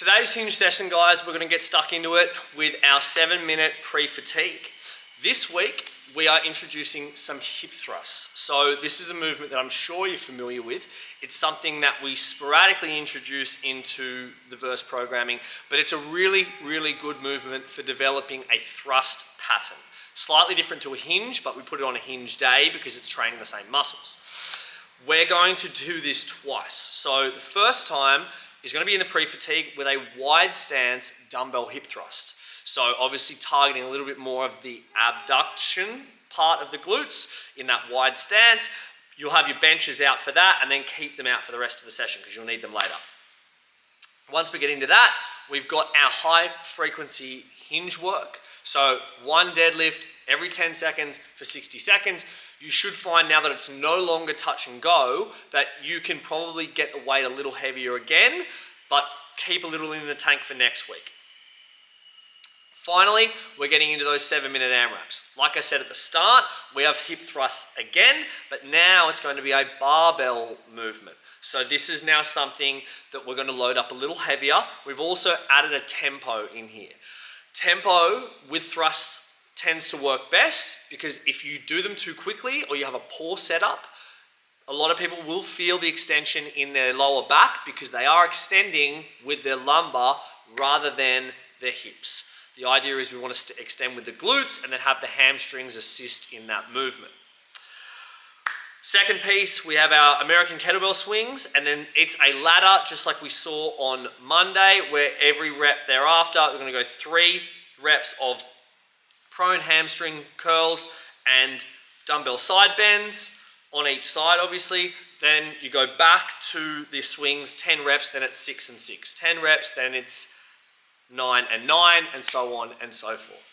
Today's hinge session, guys, we're going to get stuck into it with our 7-minute pre-fatigue. This week, we are introducing some hip thrusts. So this is a movement that I'm sure you're familiar with. It's something that we sporadically introduce into the Verce programming, but it's a really, really good movement for developing a thrust pattern. Slightly different to a hinge, but we put it on a hinge day because it's training the same muscles. We're going to do this twice. So the first time is going to be in the pre-fatigue with a wide stance dumbbell hip thrust. So obviously targeting a little bit more of the abduction part of the glutes in that wide stance. You'll have your benches out for that and then keep them out for the rest of the session because you'll need them later. Once we get into that, we've got our high frequency hinge work. So one deadlift every 10 seconds for 60 seconds. You should find now that it's no longer touch and go that you can probably get the weight a little heavier again, but keep a little in the tank for next week. Finally, we're getting into those 7-minute AMRAPs. Like I said at the start, we have hip thrusts again, but now it's going to be a barbell movement. So this is now something that we're going to load up a little heavier. We've also added a tempo in here. Tempo with thrusts tends to work best because if you do them too quickly or you have a poor setup, a lot of people will feel the extension in their lower back because they are extending with their lumbar rather than their hips. The idea is we want to extend with the glutes and then have the hamstrings assist in that movement. Second piece, we have our American kettlebell swings, and then it's a ladder just like we saw on Monday where every rep thereafter, we're going to go 3 reps of prone hamstring curls and dumbbell side bends on each side, obviously. Then you go back to the swings, 10 reps, then it's 6 and 6. 10 reps, then it's 9 and 9, and so on and so forth.